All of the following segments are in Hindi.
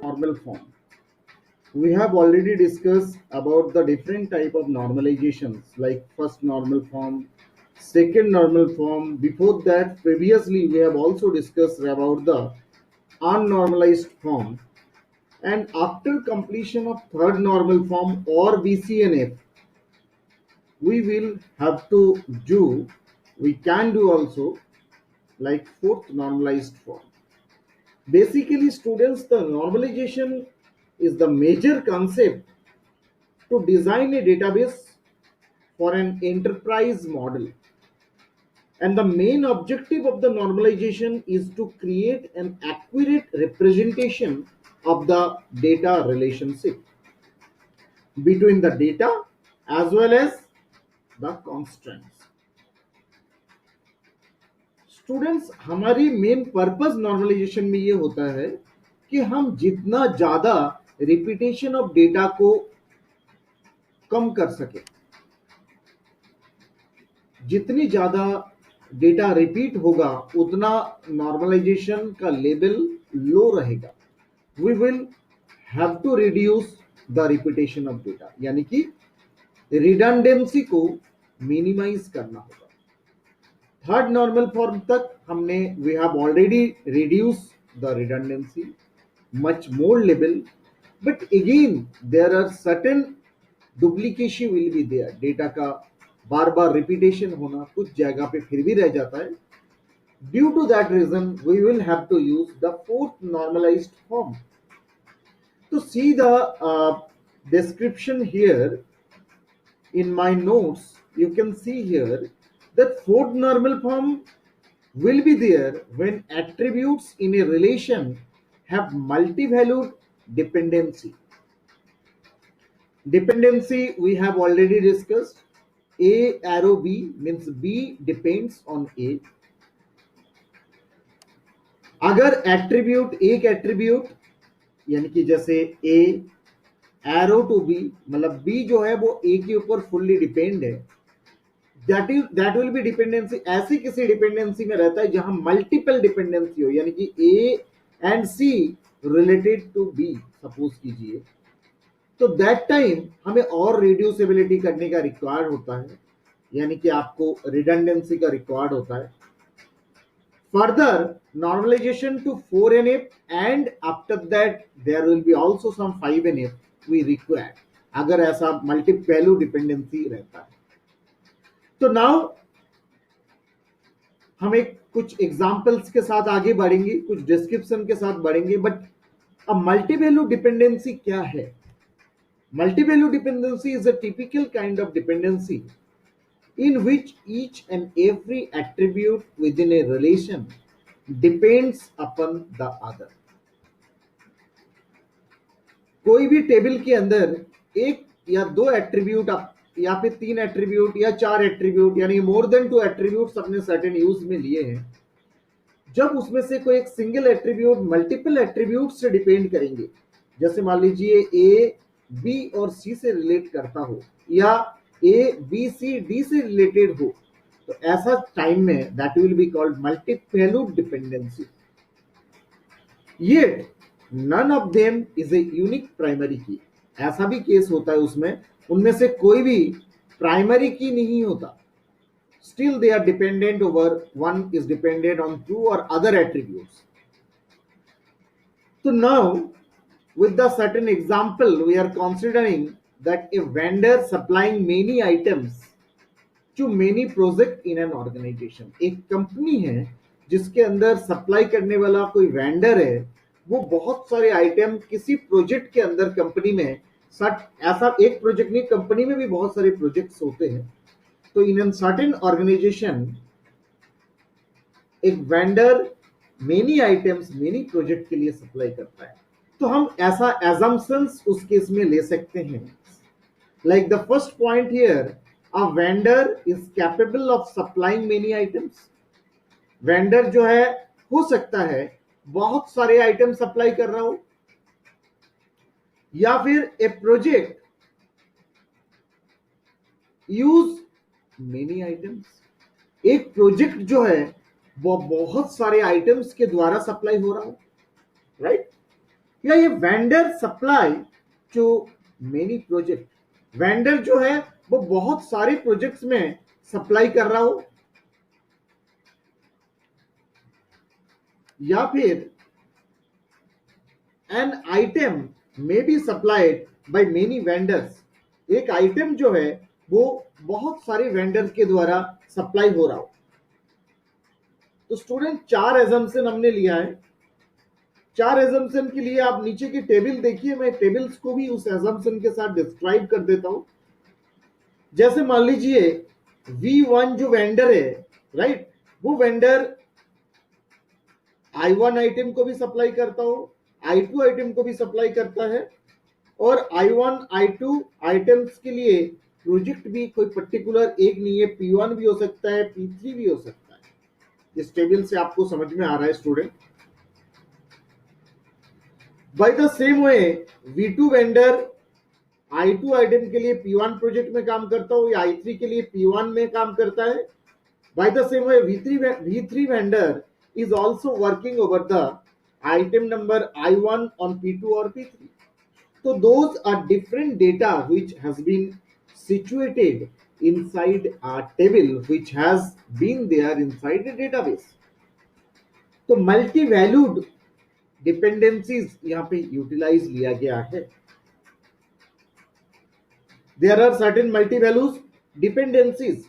Normal form. We have already discussed about the different type of normalizations like first normal form, second normal form. Before that, previously we have also discussed about the unnormalized form. And after completion of third normal form or BCNF, we will have to do, we can do also like fourth normalized form. Basically, students, the normalization is the major concept to design a database for an enterprise model. And the main objective of the normalization is to create an accurate representation of the data relationship between the data as well as the constraints. Students, हमारी मेन पर्पस नॉर्मलाइजेशन में ये होता है कि हम जितना ज्यादा रिपीटेशन ऑफ डेटा को कम कर सके, जितनी ज्यादा डेटा रिपीट होगा उतना नॉर्मलाइजेशन का लेवल लो रहेगा. We will have to reduce the repetition of data, यानी कि रिडंडेंसी को मिनिमाइज करना होगा. थर्ड नॉर्मल फॉर्म तक हमने we have already reduce the redundancy much more level, but again there are certain duplication will be there. Data का बार बार रिपीटेशन होना कुछ जगह पे फिर भी रह जाता है. Due to that reason we will have to use the fourth normalised form. तो see the description here in my notes. You can see here that fourth normal form will be there when attributes in a relation have multi-valued dependency. Dependency we have already discussed. A arrow B means B depends on A. अगर एट्रीब्यूट एक एट्रीब्यूट यानी कि जैसे A एरो टू बी, मतलब बी जो है वो ए के ऊपर फुल्ली डिपेंड है, दैट विल बी डिपेंडेंसी. ऐसी किसी डिपेंडेंसी में रहता है जहां मल्टीपल डिपेंडेंसी हो, यानी कि A and C related to B suppose कीजिए, तो दैट टाइम हमें और रिड्यूसिबिलिटी करने का रिक्वायर्ड होता है, यानी कि आपको रिडंडेंसी का रिक्वायर्ड होता है. Further normalization to 4NF and after that there will be also some 5NF we require अगर ऐसा मल्टी वैल्यू डिपेंडेंसी रहता है. तो नाउ हम एक कुछ एग्जांपल्स के साथ आगे बढ़ेंगे, कुछ डिस्क्रिप्शन के साथ बढ़ेंगे. बट अब मल्टी वैल्यू डिपेंडेंसी क्या है? Multi value dependency is a typical kind of dependency in which each and every attribute within a relation depends upon the other. कोई भी टेबल के अंदर एक या दो एट्रीब्यूट या फिर तीन एट्रीब्यूट या चार एट्रीब्यूट यानी मोर देन टू एट्रीब्यूट्स अपने सर्टेन यूज में लिए हैं, जब उसमें से कोई एक सिंगल एट्रीब्यूट मल्टीपल एट्रीब्यूट से डिपेंड करेंगे, जैसे मान लीजिए ए बी और सी से रिलेट करता हो या ए बी सी डी से रिलेटेड हो, तो ऐसा टाइम में that will be called multi valued dependency. Yet none of them is a unique primary key. ऐसा भी केस होता है उसमें, उनमें से कोई भी प्राइमरी की नहीं होता. Still they are dependent over, one is dependent on two or other attributes. So now with the certain example we are considering that a vendor supplying many items to many project in an organization. एक कंपनी है जिसके अंदर सप्लाई करने वाला कोई वेंडर है, वो बहुत सारे आइटम किसी प्रोजेक्ट के अंदर कंपनी में, ऐसा एक प्रोजेक्ट नहीं, कंपनी में भी बहुत सारे प्रोजेक्ट्स होते हैं. तो इन एन सर्टेन ऑर्गेनाइजेशन एक vendor many items many project के लिए सप्लाई करता है. तो हम ऐसा एजम्पशंस उस केस में ले सकते हैं. Like the first point here, a vendor is capable of supplying many items. Vendor जो है हो सकता है बहुत सारे आइटम सप्लाई कर रहा हो, या फिर ए प्रोजेक्ट यूज मेनी आइटम्स. एक प्रोजेक्ट जो है वो बहुत सारे आइटम्स के द्वारा सप्लाई हो रहा हो, राइट. या ये vendor supply to many project, vendor जो है वो बहुत सारे प्रोजेक्ट्स में सप्लाई कर रहा हो, या फिर एन आइटम में be supplied by many vendors, एक आइटम जो है वो बहुत सारे वेंडर के द्वारा सप्लाई हो रहा हो। तो स्टूडेंट 4 एजम्पशन हमने लिया है। 4 एजम्पशन के लिए आप नीचे की टेबल देखिए, मैं टेबल्स को भी उस एजम्पशन के साथ डिस्क्राइब कर देता हूं। जैसे मान लीजिए V1 जो वेंडर है, राइट, वो वेंडर I1 आइटम को भी सप्लाई करता हो, I2 आइटम को भी सप्लाई करता है, और I1 I2 आइटम्स के लिए प्रोजेक्ट भी कोई पर्टिकुलर एक नहीं है, P1 भी हो सकता है, P3 भी हो सकता है। इस टेबल से आपको समझ में आ रहा है student. By the same way V2 vendor I2 item के लिए P1 प्रोजेक्ट में काम करता हो, या I3 के लिए P1 में काम करता है। By the same way, V3 vendor is also working over the item number I1 on P2 or P3. So those are different data which has been situated inside a table which has been there inside a database. तो मल्टी वैल्यूड डिपेंडेंसीज यहाँ पे यूटिलाइज लिया गया है। There are certain multi values dependencies.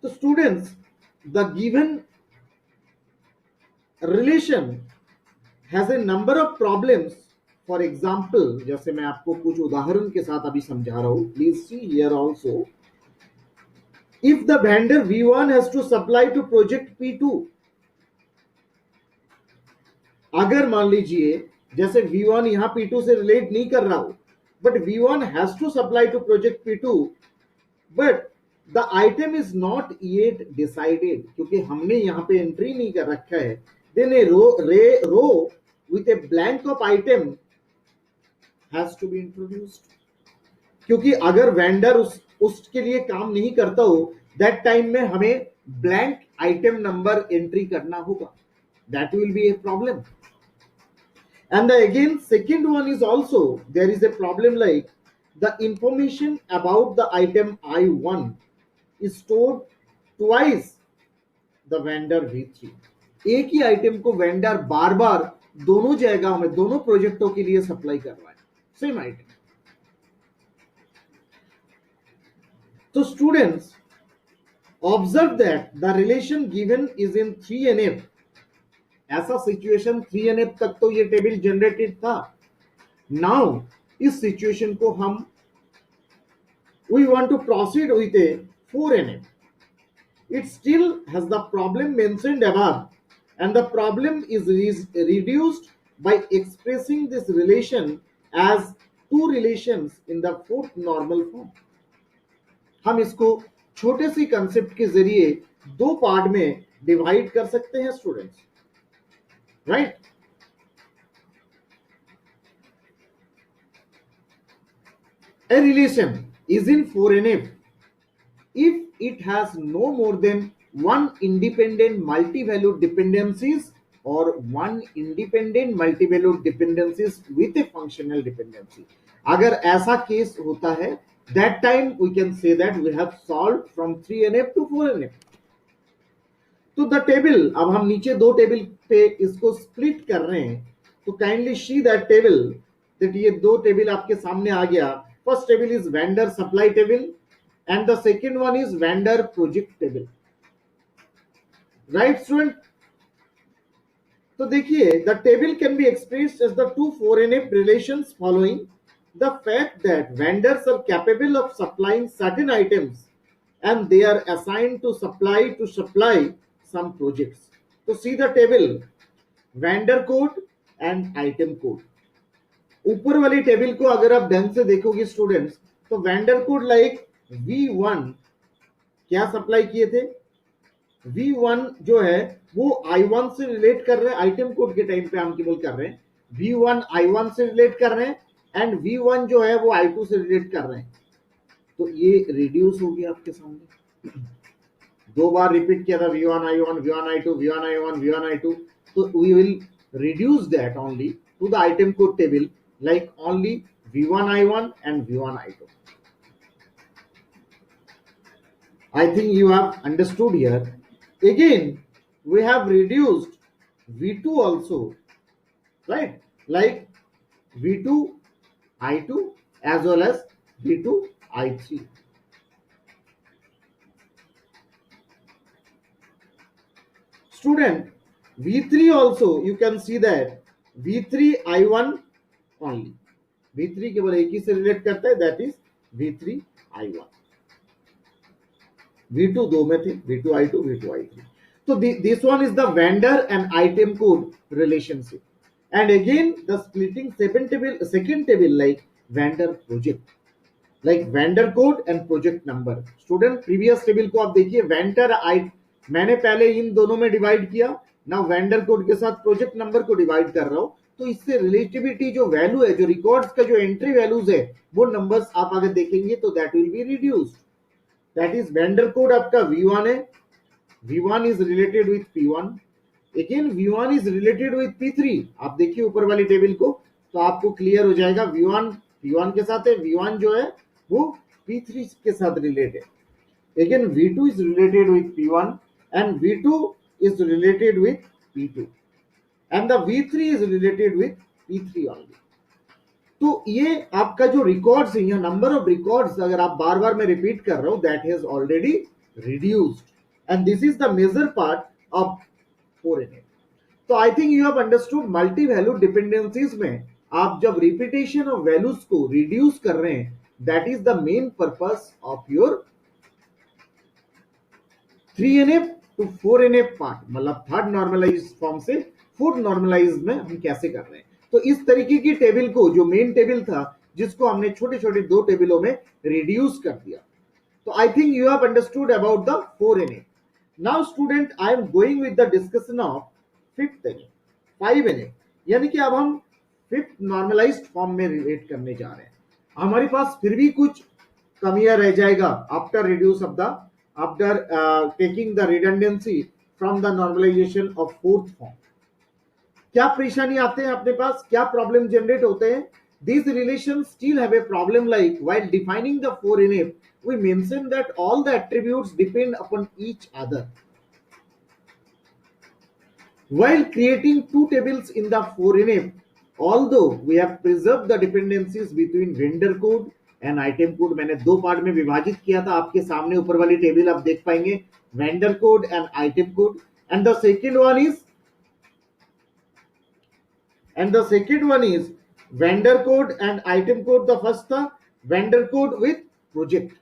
तो students, the given relation has a number of problems. For example, जैसे मैं आपको कुछ उदाहरण के साथ अभी समझा रहा हूं, please see here also. If the vendor V1 has to supply to project P2, अगर मान लीजिए जैसे V1 यहां P2 से रिलेट नहीं कर रहा हो, but V1 has to supply to project P2, but the item is not yet decided, क्योंकि हमने यहाँ पे एंट्री नहीं कर रखा है, then a row with a blank of item has to be introduced. क्योंकि अगर वेंडर उसके लिए काम नहीं करता हो, that time में हमें blank item number एंट्री करना होगा, that will be a problem. And again second one is also there is a problem, like the information about the item I1 is stored twice the vendor V3. एक ही आइटम को वेंडर बार बार दोनों जगह में दोनों प्रोजेक्टों के लिए सप्लाई कर रहा है, सेम आइटम। तो students observe that the relation given is in 3NF। ऐसा सिचुएशन 3NF तक तो ये टेबल जनरेटेड था। नाउ इस सिचुएशन को हम we want to proceed with a 4NF. It still has the problem mentioned above, and the problem is reduced by expressing this relation as two relations in the fourth normal form. हम इसको छोटे सी कंसेप्ट के जरिए दो पार्ट में डिवाइड कर सकते हैं students, right. A relation is in 4NF if it has no more than one independent multi-valued dependencies or one independent multi-valued dependencies with a functional dependency. अगर ऐसा केस होता है, that time we can say that we have solved from 3NF to 4NF. तो द टेबल, अब हम नीचे दो टेबल पे इसको स्प्लिट कर रहे हैं, तो kindly C that table, that ये दो टेबल आपके सामने आ गया। First table is vendor supply table and the second one is vendor project table, right student? तो देखिए the table can be expressed as the two 4NF relations following the fact that vendors are capable of supplying certain items and they are assigned to supply some projects. तो see the table, vendor code and item code. ऊपर वाली टेबल को अगर आप ढंग से देखोगे स्टूडेंट्स, तो वेंडर कोड लाइक V1 क्या सप्लाई किए थे, V1 जो है वो I1 से रिलेट कर रहे हैं, आइटम कोड के टाइम पे हम केवल कर रहे हैं V1 I1 से रिलेट कर रहे हैं, एंड V1 जो है वो I2 से रिलेट कर रहे हैं। तो ये रिड्यूस हो गया आपके सामने, दो बार रिपीट किया था V1 I1 V1 I2 V1 I1 V1 I2, तो we will reduce that only to the item code table, like only V1 I1 and V1 I2. I think you have understood here. Again, we have reduced V2 also, right? Like V2 I2 as well as V2 I3. Student, V3 also you can see that V3 I1 only. V3 केवल एक ही से रिलेट करता है, that is V3 I1. V2 दो में थे, V2 I2, V2 I3. So this one is the vendor and item code relationship. And again the splitting second table like vendor project, like vendor code and project number. Student previous table को आप देखिए, vendor मैंने पहले इन दोनों में डिवाइड किया, नाउ वेंडर कोड के साथ प्रोजेक्ट नंबर को डिवाइड कर रहा हूं, तो इससे रिलेटिविटी जो वैल्यू है, जो रिकॉर्ड्स का जो एंट्री वैल्यूज है, वो नंबर्स आप अगर देखेंगे तो that will be reduced. That is vendor code आपका V1 है, V1 is related with P1, again V1 is related with P3. आप देखिए ऊपर वाली टेबल को तो आपको क्लियर हो जाएगा, V1 P1 के साथ है, V1 जो है वो P3 के साथ related. Again V2 is related with P1 and V2 is related with P2 and the V3 is related with P3 only. तो ये आपका जो रिकॉर्ड्स है, नंबर ऑफ रिकॉर्ड्स अगर आप बार बार मैं रिपीट कर रहा हूं, that has already reduced and this is the major part of 4NF. तो I think you have understood multi value dependencies में आप जब रिपीटेशन ऑफ वैल्यूज को रिड्यूस कर रहे हैं, that is the main purpose of your 3NF to 4NF part, मतलब थर्ड नॉर्मलाइज फॉर्म से फोर्थ नॉर्मलाइज में हम कैसे कर रहे हैं. तो इस तरीके की टेबल को, जो मेन टेबल था जिसको हमने छोटे छोटे दो टेबलों में रिड्यूस कर दिया. तो I think you have understood about the 4NF. Now student I am going with the discussion of 5NF, यानी कि अब हम फिफ्थ नॉर्मलाइज्ड फॉर्म में रिलेट करने जा रहे हैं. हमारे पास फिर भी कुछ कमियां रह जाएगा after reduce of the after taking the redundancy from the normalization of fourth form. क्या परेशानी आते हैं अपने पास, क्या प्रॉब्लम जनरेट होते हैं? These relations still have a problem, like while defining the 4NF we mention that all the attributes depend upon each other. While creating two tables in the 4NF, although we have preserved the dependencies between vendor code and item code, मैंने दो पार्ट में विभाजित किया था. आपके सामने ऊपर वाली टेबल आप देख पाएंगे, vendor code and item code. And the second one is vendor code and item code. The first था vendor code with project,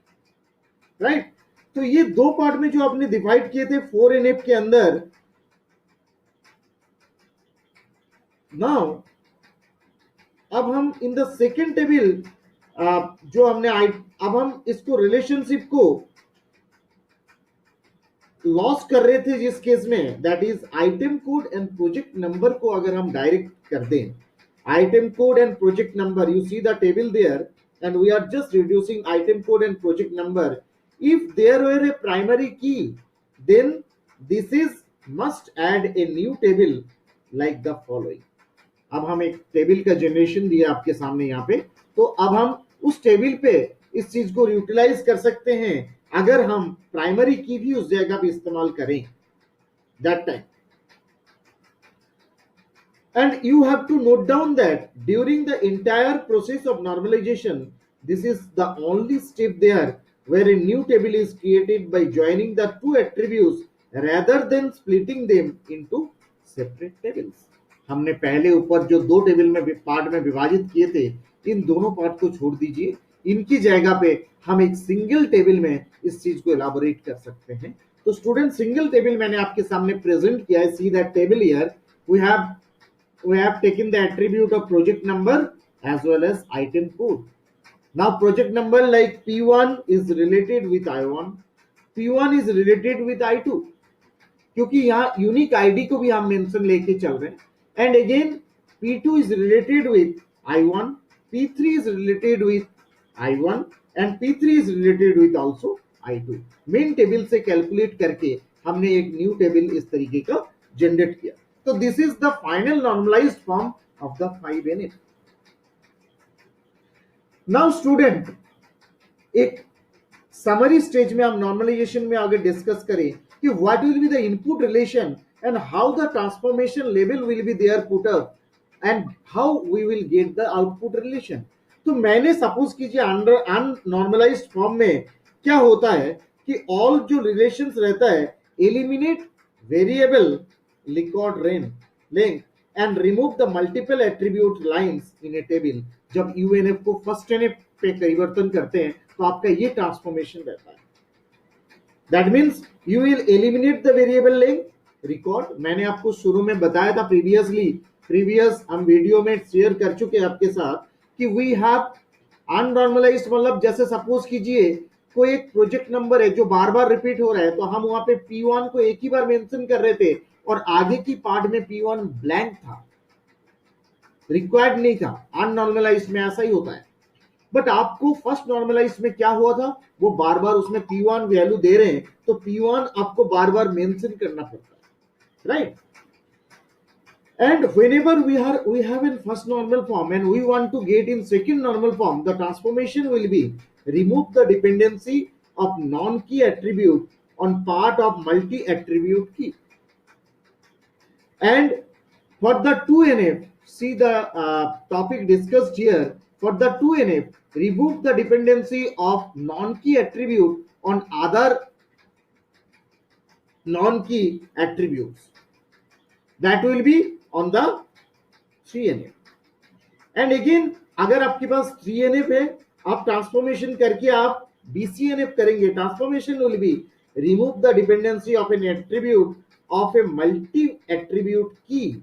right. तो ये दो पार्ट में जो आपने डिवाइड किए थे 4NF के अंदर. नाउ अब हम इन द सेकेंड टेबल जो हमने अब हम इसको रिलेशनशिप को लॉस कर रहे थे जिस केस में, that is item code and project number को अगर हम डायरेक्ट कर दें, item code and project number, you see the table there and we are just reducing item code and project number. If there were a primary key, then this is must add a new table like the following. अब हम एक टेबल का जनरेशन दिया आपके सामने यहाँ पे, तो अब हम उस टेबल पे इस चीज को यूटिलाइज कर सकते हैं अगर हम प्राइमरी की भी उस जगह पे इस्तेमाल करें that time. And you have to note down that during the entire process of normalization, this is the only step there where a new table is created by joining the two attributes rather than splitting them into separate tables. हमने पहले ऊपर जो दो टेबल में पार्ट में विभाजित किए थे, इन दोनों पार्ट को छोड़ दीजिए, इनकी जगह पे हम एक सिंगल टेबल में इस चीज को एलाबोरेट कर सकते हैं. तो स्टूडेंट सिंगल टेबल मैंने आपके सामने प्रेजेंट किया है. See that table here we have taken the attribute of project number as well as item code. Now project number like P1 is related with I1, P1 is related with I2, क्योंकि यहाँ यूनिक आईडी को भी हम मेंशन लेके चल रहे हैं. And again P2 is related with I1, P3 is related with I1 and P3 is related with also I2. Main table से कैलकुलेट करके हमने एक न्यू टेबल इस तरीके का जनरेट किया. तो this is the final normalized form of the 5NF. Now student, एक समरी स्टेज में हम नॉर्मलाइजेशन में आगे डिस्कस करें कि what will be the input relation and how the transformation level will be there put up and how we will get the output relation. तो मैंने सपोज कीजिए अंडर अननॉर्मलाइज्ड फॉर्म में क्या होता है कि ऑल जो रिलेशंस रहता है, eliminate variable record length and remove the multiple attribute lines in A table. जब यूएनएफ को फर्स्ट एनएफ पे परिवर्तन करते हैं तो आपका ये ट्रांसफॉर्मेशन रहता है. That means you will eliminate the variable length record. मैंने आपको शुरू में बताया था प्रीवियस हम वीडियो में शेयर कर चुके हैं आपके साथ कि वी हैव अननॉर्मलाइज्ड, मतलब जैसे सपोज कीजिए कोई एक प्रोजेक्ट नंबर है जो बार बार रिपीट हो रहा है, तो हम वहां पे P1 को एक ही बार मेंशन कर रहे थे और आगे की पार्ट में P1 ब्लैंक था, रिक्वायर्ड नहीं था. अननॉर्मलाइज्ड में ऐसा ही होता है. बट आपको फर्स्ट नॉर्मलाइज्ड में क्या हुआ था, वो बार बार उसमें P1 वैल्यू दे रहे हैं तो P1 आपको बार बार मेंशन करना पड़ता है, right? And whenever we have in first normal form and we want to get in second normal form, the transformation will be remove the dependency of non-key attribute on part of multi-attribute key. And for the 2NF, see the topic discussed here. For the 2NF, remove the dependency of non-key attribute on other non-key attributes. That will be on the 3NF. And again, अगर आपके पास 3NF है, आप ट्रांसफॉर्मेशन करके आप BCNF करेंगे. Transformation will be remove the dependency of an attribute of a multi attribute key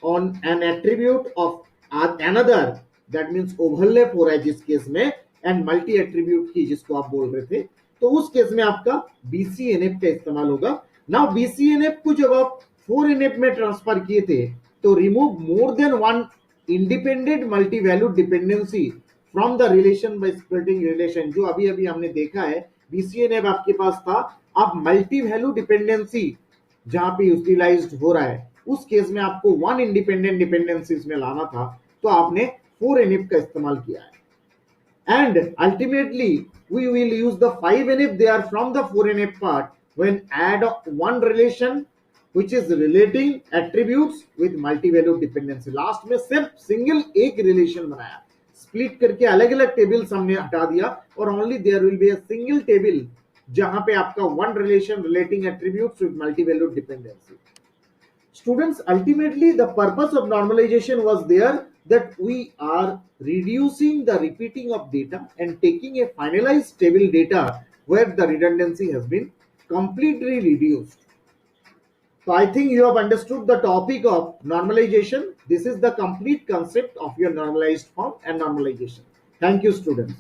on an attribute of another. That means overlap हो रहा है जिस केस में, एंड मल्टी एट्रीब्यूट की जिसको आप बोल रहे थे, तो उस केस में आपका BCNF का इस्तेमाल होगा. नाउ BCNF को जब आप 4NF में ट्रांसफर किए थे तो remove more than one independent multi valued dependency from the relation by splitting relation. जो अभी अभी हमने देखा है BCNF आपके पास था, अब मल्टी वैल्यू डिपेंडेंसी जहां पे यूटिलाइज्ड हो रहा है उस केस में आपको वन इंडिपेंडेंट डिपेंडेंसीज में लाना था, तो आपने 4NF का इस्तेमाल किया है. And ultimately we will use the 5NF there from the 4NF part when add one relation which is relating attributes with multi-value dependency. Last में सिर्फ सिंगल एक रिलेशन बनाया, स्प्लिट करके अलग अलग टेबल्स हमने हटा दिया और only there will be a single table जहां पे आपका one relation relating attributes with multi value dependency. Students, ultimately the purpose of normalization was there that we are reducing the repeating of data and taking a finalized table data where the redundancy has been completely reduced. So I think you have understood the topic of normalization. This is the complete concept of your normalized form and normalization. Thank you, students.